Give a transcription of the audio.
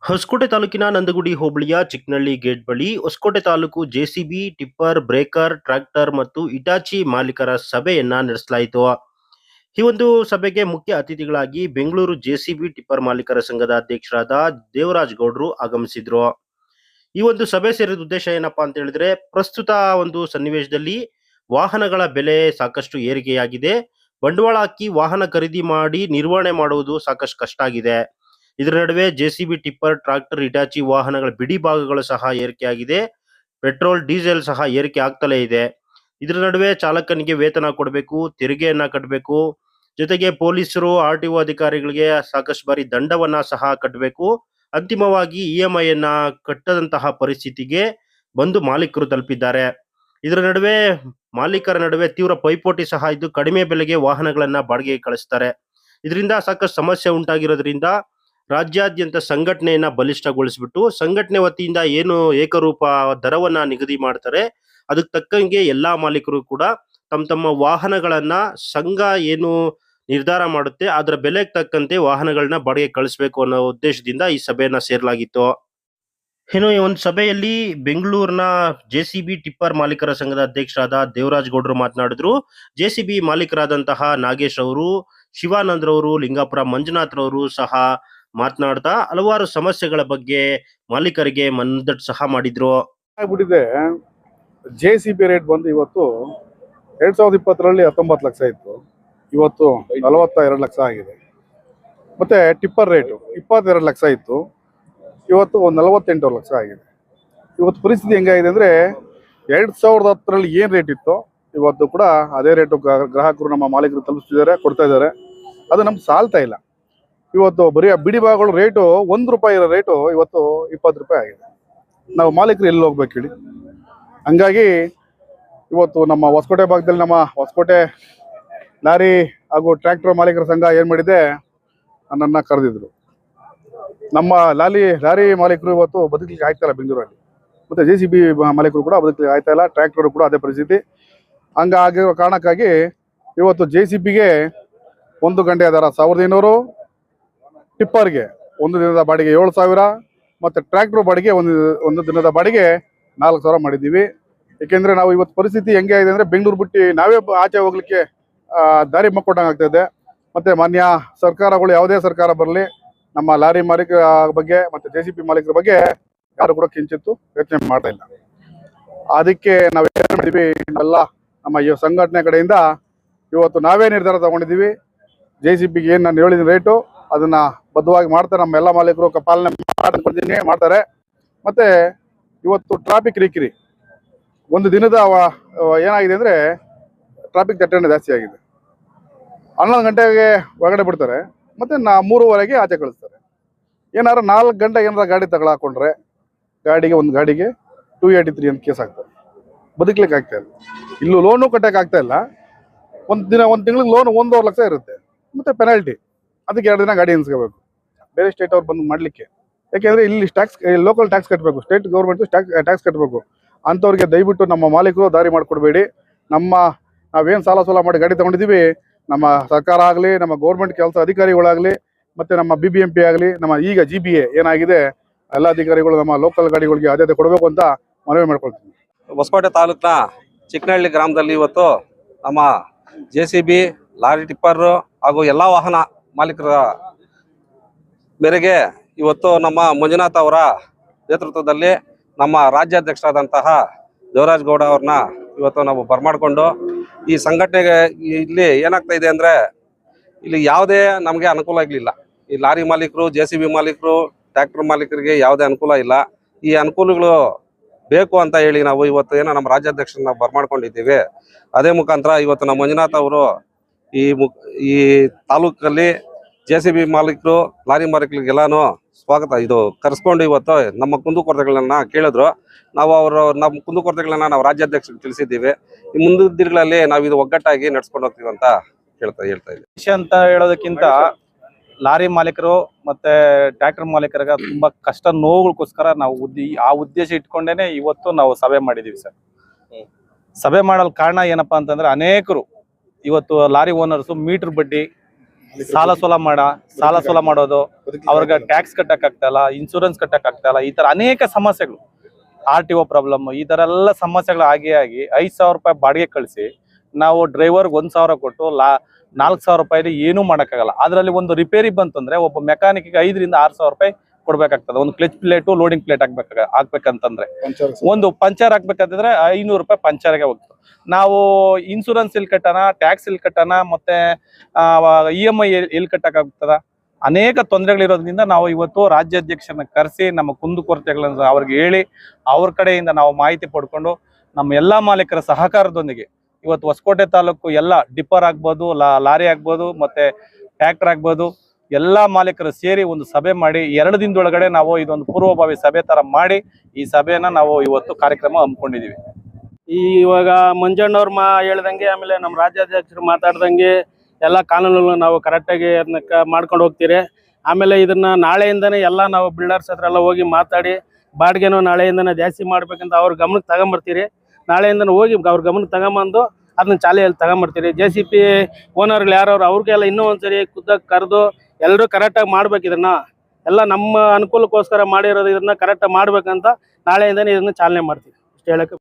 ಹೊಸಕೋಟೆ ತಾಲೂಕಿನ ನಂದಗುಡಿ ಹೋಬಳಿಯ ಚಿಕ್ಕನಹಳ್ಳಿ ಗೇಟ್ ಬಳಿ ಹೊಸಕೋಟೆ ತಾಲೂಕು ಜೆಸಿಬಿ, ಟಿಪ್ಪರ್, ಬ್ರೇಕರ್, ಟ್ರ್ಯಾಕ್ಟರ್ ಮತ್ತು ಇಟಾಚಿ ಮಾಲೀಕರ ಸಭೆಯನ್ನ ನಡೆಸಲಾಯಿತು. ಈ ಒಂದು ಸಭೆಗೆ ಮುಖ್ಯ ಅತಿಥಿಗಳಾಗಿ ಬೆಂಗಳೂರು ಜೆಸಿಬಿ ಟಿಪ್ಪರ್ ಮಾಲೀಕರ ಸಂಘದ ಅಧ್ಯಕ್ಷರಾದ ದೇವರಾಜ್ ಗೌಡ್ರು ಆಗಮಿಸಿದ್ರು. ಈ ಒಂದು ಸಭೆ ಸೇರಿದ ಉದ್ದೇಶ ಏನಪ್ಪಾ ಅಂತ ಹೇಳಿದ್ರೆ, ಪ್ರಸ್ತುತ ಒಂದು ಸನ್ನಿವೇಶದಲ್ಲಿ ವಾಹನಗಳ ಬೆಲೆ ಸಾಕಷ್ಟು ಏರಿಕೆಯಾಗಿದೆ. ಬಂಡವಾಳ ಹಾಕಿ ವಾಹನ ಖರೀದಿ ಮಾಡಿ ನಿರ್ವಹಣೆ ಮಾಡುವುದು ಸಾಕಷ್ಟು ಕಷ್ಟ ಆಗಿದೆ. ಇದರ ನಡುವೆ ಜೆಸಿಬಿ, ಟಿಪ್ಪರ್, ಟ್ರಾಕ್ಟರ್, ಇಟಾಚಿ ವಾಹನಗಳ ಬಿಡಿ ಭಾಗಗಳು ಸಹ ಏರಿಕೆಯಾಗಿದೆ. ಪೆಟ್ರೋಲ್, ಡೀಸೆಲ್ ಸಹ ಏರಿಕೆ ಆಗ್ತಲೇ ಇದೆ. ಇದರ ನಡುವೆ ಚಾಲಕನಿಗೆ ವೇತನ ಕೊಡಬೇಕು, ತೆರಿಗೆಯನ್ನ ಕಟ್ಟಬೇಕು. ಜೊತೆಗೆ ಪೊಲೀಸರು, ಆರ್.ಟಿ.ಒ ಅಧಿಕಾರಿಗಳಿಗೆ ಸಾಕಷ್ಟು ಬಾರಿ ದಂಡವನ್ನ ಸಹ ಕಟ್ಟಬೇಕು. ಅಂತಿಮವಾಗಿ ಇಎಂಐ ಯನ್ನ ಕಟ್ಟದಂತಹ ಪರಿಸ್ಥಿತಿಗೆ ಬಂದು ಮಾಲೀಕರು ತಲುಪಿದ್ದಾರೆ. ಇದರ ನಡುವೆ ಮಾಲೀಕರ ನಡುವೆ ತೀವ್ರ ಪೈಪೋಟಿ ಸಹ ಇದ್ದು, ಕಡಿಮೆ ಬೆಲೆಗೆ ವಾಹನಗಳನ್ನ ಬಾಡಿಗೆಗೆ ಕಳಿಸ್ತಾರೆ. ಇದರಿಂದ ಸಾಕಷ್ಟು ಸಮಸ್ಯೆ ಉಂಟಾಗಿರೋದ್ರಿಂದ ರಾಜ್ಯಾದ್ಯಂತ ಸಂಘಟನೆಯನ್ನ ಬಲಿಷ್ಠಗೊಳಿಸ್ಬಿಟ್ಟು, ಸಂಘಟನೆ ವತಿಯಿಂದ ಏನು ಏಕರೂಪ ದರವನ್ನ ನಿಗದಿ ಮಾಡ್ತಾರೆ, ಅದಕ್ಕೆ ತಕ್ಕಂಗೆ ಎಲ್ಲಾ ಮಾಲೀಕರು ಕೂಡ ತಮ್ಮ ತಮ್ಮ ವಾಹನಗಳನ್ನ ಸಂಘ ಏನು ನಿರ್ಧಾರ ಮಾಡುತ್ತೆ ಅದರ ಬೆಲೆಗೆ ತಕ್ಕಂತೆ ವಾಹನಗಳನ್ನ ಬಾಡಿಗೆ ಕಳಿಸ್ಬೇಕು ಅನ್ನೋ ಉದ್ದೇಶದಿಂದ ಈ ಸಭೆಯನ್ನ ಸೇರಲಾಗಿತ್ತು. ಇನ್ನು ಈ ಒಂದು ಸಭೆಯಲ್ಲಿ ಬೆಂಗಳೂರಿನ ಜೆಸಿಬಿ ಟಿಪ್ಪರ್ ಮಾಲೀಕರ ಸಂಘದ ಅಧ್ಯಕ್ಷರಾದ ದೇವರಾಜ್ ಗೌಡ್ರು ಮಾತನಾಡಿದ್ರು. ಜೆಸಿಬಿ ಮಾಲೀಕರಾದಂತಹ ನಾಗೇಶ್ ಅವರು, ಶಿವಾನಂದ್ ರವರು, ಲಿಂಗಾಪುರ ಮಂಜುನಾಥ್ ರವರು ಸಹ ಮಾತನಾಡ್ತಾ ಹಲವಾರು ಸಮಸ್ಯೆಗಳ ಬಗ್ಗೆ ಮಾಲೀಕರಿಗೆ ಮನದಟ್ಟು ಸಹ ಮಾಡಿದ್ರು. ಆಗ್ಬಿಟ್ಟಿದೆ. ಜೆಸಿಬಿ ರೇಟ್ ಬಂದು ಇವತ್ತು 2020ರಲ್ಲಿ 19 ಲಕ್ಷ ಇತ್ತು, ಇವತ್ತು 42 ಲಕ್ಷ ಆಗಿದೆ. ಮತ್ತೆ ಟಿಪ್ಪರ್ ರೇಟು 22 ಲಕ್ಷ ಇತ್ತು, ಇವತ್ತು 48 ಲಕ್ಷ ಆಗಿದೆ. ಇವತ್ತು ಪರಿಸ್ಥಿತಿ ಹೆಂಗಾಗಿದೆ ಅಂದರೆ, 2010ರಲ್ಲಿ ಏನು ರೇಟ್ ಇತ್ತು ಇವತ್ತು ಕೂಡ ಅದೇ ರೇಟು ಗ್ರಾಹಕರು, ನಮ್ಮ ಮಾಲೀಕರು ತಲುಪಿಸ್ತಿದ್ದಾರೆ, ಕೊಡ್ತಾ ಇದ್ದಾರೆ. ಅದು ನಮ್ಗೆ ಸಾಲ್ತಾ ಇಲ್ಲ. ಇವತ್ತು ಬರೀ ಬಿಡಿ ಭಾಗಗಳು ರೇಟು ₹1 ಇರೋ ರೇಟು ಇವತ್ತು ₹20 ಆಗಿದೆ. ನಾವು ಮಾಲೀಕರು ಎಲ್ಲಿ ಹೋಗ್ಬೇಕು ಹೇಳಿ? ಹಂಗಾಗಿ ಇವತ್ತು ನಮ್ಮ ಹೊಸಕೋಟೆ ಭಾಗದಲ್ಲಿ, ನಮ್ಮ ಹೊಸಕೋಟೆ ಲಾರಿ ಹಾಗೂ ಟ್ರ್ಯಾಕ್ಟರ್ ಮಾಲೀಕರ ಸಂಘ ಏನು ಮಾಡಿದೆ, ನನ್ನನ್ನು ಕರೆದಿದ್ರು. ನಮ್ಮ ಲಾರಿ ಮಾಲೀಕರು ಇವತ್ತು ಬದುಕಲಿಕ್ಕೆ ಆಗ್ತಾಯಿಲ್ಲ ಬೆಂಗಳೂರಲ್ಲಿ. ಮತ್ತು ಜೆಸಿಬಿ ಮಾಲೀಕರು ಕೂಡ ಬದುಕಲಿಕ್ಕೆ ಆಗ್ತಾಯಿಲ್ಲ, ಟ್ರ್ಯಾಕ್ಟರ್ ಕೂಡ ಅದೇ ಪರಿಸ್ಥಿತಿ. ಹಂಗಾಗಿರೋ ಕಾರಣಕ್ಕಾಗಿ ಇವತ್ತು ಜೆಸಿಬಿಗೆ 1 ಗಂಟೆ ದರ 1500, ಟಿಪ್ಪರ್ಗೆ 1 ದಿನದ ಬಾಡಿಗೆ 7000, ಮತ್ತು ಟ್ರ್ಯಾಕ್ಟರ್ ಬಾಡಿಗೆ ಒಂದು ದಿನದ ಬಾಡಿಗೆ 4000 ಮಾಡಿದ್ದೀವಿ. ಏಕೆಂದರೆ ನಾವು ಇವತ್ತು ಪರಿಸ್ಥಿತಿ ಹೆಂಗೆ ಆಗಿದೆ ಅಂದರೆ, ಬೆಂಗಳೂರು ಬಿಟ್ಟು ನಾವೇ ಆಚೆ ಹೋಗ್ಲಿಕ್ಕೆ ದಾರಿ ಮಕ್ಕೊಟ್ಟಂಗೆ ಆಗ್ತಾಯಿದೆ. ಮತ್ತು ಮಾನ್ಯ ಸರ್ಕಾರಗಳು, ಯಾವುದೇ ಸರ್ಕಾರ ಬರಲಿ, ನಮ್ಮ ಲಾರಿ ಮಾಲೀಕರ ಬಗ್ಗೆ ಮತ್ತು ಜೆಸಿಬಿ ಮಾಲೀಕರ ಬಗ್ಗೆ ಯಾರು ಕೂಡ ಕಿಂಚಿತ್ತು ಯೋಚನೆ ಮಾಡ್ತಾ ಇಲ್ಲ. ಅದಕ್ಕೆ ನಾವು ಏನು ಮಾಡಿದ್ವಿ, ಎಲ್ಲ ನಮ್ಮ ಈ ಸಂಘಟನೆ ಕಡೆಯಿಂದ ಇವತ್ತು ನಾವೇ ನಿರ್ಧಾರ ತಗೊಂಡಿದ್ದೀವಿ. ಜೆಸಿಬಿಗೆ ಏನು ನಾನು ಹೇಳಿದ ರೇಟು ಅದನ್ನು ಬದ್ಧವಾಗಿ ಮಾಡ್ತಾರೆ, ನಮ್ಮ ಎಲ್ಲ ಮಾಲೀಕರು ಪಾಲನೆ ಮಾಡ್ತಾರೆ. ಮತ್ತು ಇವತ್ತು ಟ್ರಾಫಿಕ್ ಕಿರಿಕಿರಿ ಒಂದು ದಿನದ ಏನಾಗಿದೆ ಅಂದರೆ, ಟ್ರಾಫಿಕ್ ದಟ್ಟಣೆ ಜಾಸ್ತಿ ಆಗಿದೆ. 11 ಗಂಟೆಗೆ ಹೊರಗಡೆ ಬಿಡ್ತಾರೆ, ಮತ್ತು 3:30ಗೆ ಆಚೆ ಕಳಿಸ್ತಾರೆ. ಏನಾದ್ರು 4 ಗಂಟೆ ಏನಾರ ಗಾಡಿ ತಗೊಳಾಕೊಂಡ್ರೆ ಒಂದು ಗಾಡಿಗೆ 283 ಅಂತ ಕೇಸ್ ಆಗ್ತದೆ. ಬದುಕಲಿಕ್ಕೆ ಆಗ್ತಾ ಇಲ್ಲ. ಇಲ್ಲೂ ಲೋನು ಕಟ್ಟಕ್ಕೆ ಆಗ್ತಾ ಇಲ್ಲ. ಒಂದು ತಿಂಗಳಿಗೆ ಲೋನ್ 1.5 ಲಕ್ಷ ಇರುತ್ತೆ, ಮತ್ತು ಪೆನಾಲ್ಟಿ. ಅದಕ್ಕೆ 2 ದಿನ ಗಾಡಿ ನಿಲ್ಸ್ಕೋಬೇಕು ಬೇರೆ ಸ್ಟೇಟ್ ಅವ್ರು ಬಂದು ಮಾಡಲಿಕ್ಕೆ. ಯಾಕೆಂದರೆ ಇಲ್ಲಿ ಲೋಕಲ್ ಟ್ಯಾಕ್ಸ್ ಕಟ್ಟಬೇಕು, ಸ್ಟೇಟ್ ಗೌರ್ಮೆಂಟು ಟ್ಯಾಕ್ಸ್ ಕಟ್ಟಬೇಕು. ಅಂಥವ್ರಿಗೆ ದಯವಿಟ್ಟು ನಮ್ಮ ಮಾಲೀಕರು ದಾರಿ ಮಾಡಿಕೊಡ್ಬೇಡಿ. ನಾವೇನು ಸಾಲ ಮಾಡಿ ಗಾಡಿ ತೊಗೊಂಡಿದ್ದೀವಿ, ನಮ್ಮ ಸರ್ಕಾರ ಆಗಲಿ, ನಮ್ಮ ಗೌರ್ಮೆಂಟ್ ಕೆಲಸ ಅಧಿಕಾರಿಗಳಾಗಲಿ, ಮತ್ತು ನಮ್ಮ BBMP ಆಗಲಿ, ನಮ್ಮ ಈಗ GBA ಏನಾಗಿದೆ, ಎಲ್ಲ ಅಧಿಕಾರಿಗಳು ನಮ್ಮ ಲೋಕಲ್ ಗಾಡಿಗಳಿಗೆ ಆದ್ಯತೆ ಕೊಡಬೇಕು ಅಂತ ಮನವಿ ಮಾಡ್ಕೊಳ್ತೀನಿ. ಹೊಸಕೋಟೆ ತಾಲೂಕಿನ ಚಿಕ್ಕನಹಳ್ಳಿ ಗ್ರಾಮದಲ್ಲಿ ಇವತ್ತು ನಮ್ಮ ಜೆಸಿಬಿ, ಲಾರಿ, ಟಿಪ್ಪರು ಹಾಗೂ ಎಲ್ಲ ವಾಹನ ಮಾಲೀಕರ ಮೇರೆಗೆ ಇವತ್ತು ನಮ್ಮ ಮಂಜುನಾಥ್ ಅವರ ನೇತೃತ್ವದಲ್ಲಿ ನಮ್ಮ ರಾಜ್ಯಾಧ್ಯಕ್ಷರಾದಂತಹ ದೇವರಾಜ್ ಗೌಡ ಅವ್ರನ್ನ ಇವತ್ತು ನಾವು ಬರಮಾಡಿಕೊಂಡು, ಈ ಸಂಘಟನೆಗೆ ಇಲ್ಲಿ ಏನಾಗ್ತಾ ಇದೆ ಅಂದರೆ, ಇಲ್ಲಿ ಯಾವುದೇ ನಮಗೆ ಅನುಕೂಲ ಆಗಲಿಲ್ಲ. ಈ ಲಾರಿ ಮಾಲೀಕರು, ಜೆಸಿಬಿ ಮಾಲೀಕರು, ಟ್ರ್ಯಾಕ್ಟರ್ ಮಾಲೀಕರಿಗೆ ಯಾವುದೇ ಅನುಕೂಲ ಇಲ್ಲ. ಈ ಅನುಕೂಲಗಳು ಬೇಕು ಅಂತ ಹೇಳಿ ನಾವು ಇವತ್ತು ಏನೋ ನಮ್ಮ ರಾಜ್ಯಾಧ್ಯಕ್ಷರನ್ನ ಬರಮಾಡ್ಕೊಂಡಿದ್ದೀವಿ. ಅದೇ ಮುಖಾಂತರ ಇವತ್ತು ನಮ್ಮ ಮಂಜುನಾಥ್ ಅವರು ಈ ತಾಲೂಕಲ್ಲಿ ಜೆಸಿಬಿ ಮಾಲೀಕರು, ಲಾರಿ ಮಾಲೀಕರಿಗೆಲ್ಲಾನು ಕರೆಸ್ಕೊಂಡು ಇವತ್ತು ನಮ್ಮ ಕುಂದುಕೊರತೆಗಳನ್ನ ಕೇಳಿದ್ರು. ನಾವು ನಮ್ಮ ಕುಂದುಕೊರತೆಗಳನ್ನ ನಾವು ರಾಜ್ಯಾಧ್ಯಕ್ಷರಿಗೆ ತಿಳಿಸಿದ್ದೀವಿ. ಈ ಮುಂದಿನ ದಿನಗಳಲ್ಲಿ ನಾವು ಇದು ಒಗ್ಗಟ್ಟಾಗಿ ನಡ್ಸ್ಕೊಂಡು ಹೋಗ್ತೀವಿ ಅಂತ ಹೇಳ್ತಾ ಇದ್ದೀವಿ. ವಿಷಯ ಅಂತ ಹೇಳೋದಕ್ಕಿಂತ, ಲಾರಿ ಮಾಲೀಕರು ಮತ್ತೆ ಟ್ರ್ಯಾಕ್ಟರ್ ಮಾಲೀಕರಿಗೆ ತುಂಬಾ ಕಷ್ಟ ನೋವುಗೋಸ್ಕರ ನಾವು ಆ ಉದ್ದೇಶ ಇಟ್ಕೊಂಡೇನೆ ಇವತ್ತು ನಾವು ಸಭೆ ಮಾಡಿದೀವಿ ಸರ್. ಸಭೆ ಮಾಡಲು ಕಾರಣ ಏನಪ್ಪಾ ಅಂತಂದ್ರೆ, ಅನೇಕರು ಇವತ್ತು ಲಾರಿ ಓನರ್ಸು ಮೀಟರ್ ಬಡ್ಡಿ ಸಾಲ ಸೋಲ ಮಾಡೋದು, ಅವ್ರಿಗೆ ಟ್ಯಾಕ್ಸ್ ಕಟ್ಟಕ್ ಆಗ್ತಾ ಇಲ್ಲ, ಇನ್ಶೂರೆನ್ಸ್ ಕಟ್ಟಕ್ ಆಗ್ತಾ ಇಲ್ಲ, ಈ ತರ ಅನೇಕ ಸಮಸ್ಯೆಗಳು, RTO ಪ್ರಾಬ್ಲಮ್, ಈ ತರ ಎಲ್ಲ ಸಮಸ್ಯೆಗಳು ಆಗಿ 5,000 ರೂಪಾಯಿ ಬಾಡಿಗೆ ಕಳಿಸಿ ನಾವು ಡ್ರೈವರ್ಗೆ 1,000 ಕೊಟ್ಟು 4,000 ರೂಪಾಯಿ ಏನೂ ಮಾಡಕ್ಕಾಗಲ್ಲ. ಅದ್ರಲ್ಲಿ ಒಂದು ರಿಪೇರಿ ಬಂತಂದ್ರೆ ಒಬ್ಬ ಮೆಕ್ಯಾನಿಕ್ಗೆ 5,000 to 6,000 ರೂಪಾಯಿ ಕೊಡ್ಬೇಕಾಗ್ತದೆ. ಒಂದು ಕ್ಲಚ್ ಪ್ಲೇಟು ಲೋಡಿಂಗ್ ಪ್ಲೇಟ್ ಹಾಕ್ಬೇಕಂತಂದ್ರೆ, ಒಂದು ಪಂಚರ್ ಹಾಕ್ಬೇಕಂತಂದ್ರೆ 500 ರೂಪಾಯಿ ಪಂಚರ್ಗೆ ಹೋಗ್ತದೆ. ನಾವು ಇನ್ಶೂರೆನ್ಸ್ ಎಲ್ಲಿ ಕಟ್ಟೋಣ, ಟ್ಯಾಕ್ಸ್ ಎಲ್ಲಿ ಕಟ್ಟೋಣ, ಮತ್ತೆ EMI ಎಲ್ಲಿ ಕಟ್ಟಕ್ಕಾಗ್ತದ, ಅನೇಕ ತೊಂದರೆಗಳಿರೋದ್ರಿಂದ ನಾವು ಇವತ್ತು ರಾಜ್ಯಾಧ್ಯಕ್ಷರನ್ನ ಕರೆಸಿ ನಮ್ಮ ಕುಂದುಕೊರತೆಗಳನ್ನು ಅವ್ರಿಗೆ ಹೇಳಿ ಅವ್ರ ಕಡೆಯಿಂದ ನಾವು ಮಾಹಿತಿ ಪಡ್ಕೊಂಡು ನಮ್ಮ ಎಲ್ಲಾ ಮಾಲೀಕರ ಸಹಕಾರದೊಂದಿಗೆ ಇವತ್ತು ಹೊಸಕೋಟೆ ತಾಲೂಕು ಎಲ್ಲ ಡಿಪ್ಪರ್ ಆಗ್ಬೋದು, ಲಾರಿ ಆಗ್ಬೋದು, ಮತ್ತೆ ಟ್ರ್ಯಾಕ್ಟರ್ ಆಗ್ಬೋದು, ಎಲ್ಲಾ ಮಾಲೀಕರು ಸೇರಿ ಒಂದು ಸಭೆ ಮಾಡಿ 2 ದಿನದೊಳಗಡೆ ನಾವು ಇದೊಂದು ಪೂರ್ವಭಾವಿ ಸಭೆ ತರ ಮಾಡಿ ಈ ಸಭೆಯನ್ನ ನಾವು ಇವತ್ತು ಕಾರ್ಯಕ್ರಮ ಹಮ್ಮಿಕೊಂಡಿದೀವಿ. ಇವಾಗ ಮಂಜಣ್ಣವ್ರು ಹೇಳ್ದಂಗೆ, ಆಮೇಲೆ ನಮ್ಮ ರಾಜ್ಯಾಧ್ಯಕ್ಷರು ಮಾತಾಡ್ದಂಗೆ ಎಲ್ಲ ಕಾನೂನುಗಳು ನಾವು ಕರೆಕ್ಟಾಗಿ ಅದನ್ನ ಮಾಡ್ಕೊಂಡು ಹೋಗ್ತೀರಿ. ಆಮೇಲೆ ಇದನ್ನ ನಾಳೆಯಿಂದನೇ ಎಲ್ಲ ನಾವು ಬಿಲ್ಡರ್ಸ್ ಹತ್ರ ಎಲ್ಲ ಹೋಗಿ ಮಾತಾಡಿ ಬಾಡಿಗೆನೂ ನಾಳೆಯಿಂದನೇ ಜಾಸ್ತಿ ಮಾಡ್ಬೇಕಂತ ಅವ್ರ ಗಮನಕ್ಕೆ ತಗೊಂಬರ್ತೀರಿ. ನಾಳೆಯಿಂದನೇ ಹೋಗಿ ಅವ್ರ ಗಮನಕ್ಕೆ ತಗೊಂಬಂದು ಅದನ್ನ ಚಾಲೆಯಲ್ಲಿ ತಗೊಂಬರ್ತೀರಿ. JCB ಓನರ್ಗಳು ಯಾರವ್ರು ಅವ್ರಿಗೆಲ್ಲ ಇನ್ನೂ ಒಂದ್ಸರಿ ಖುದ್ದಾಗಿ ಕರೆದು ಎಲ್ಲರೂ ಕರೆಕ್ಟಾಗಿ ಮಾಡ್ಬೇಕು. ಇದನ್ನ ಎಲ್ಲ ನಮ್ಮ ಅನುಕೂಲಕ್ಕೋಸ್ಕರ ಮಾಡಿರೋದು, ಇದನ್ನ ಕರೆಕ್ಟಾಗಿ ಮಾಡ್ಬೇಕಂತ ನಾಳೆಯಿಂದನೇ ಇದನ್ನ ಚಾಲನೆ ಮಾಡ್ತೀವಿ. ಇಷ್ಟು ಹೇಳಕ್ಕೆ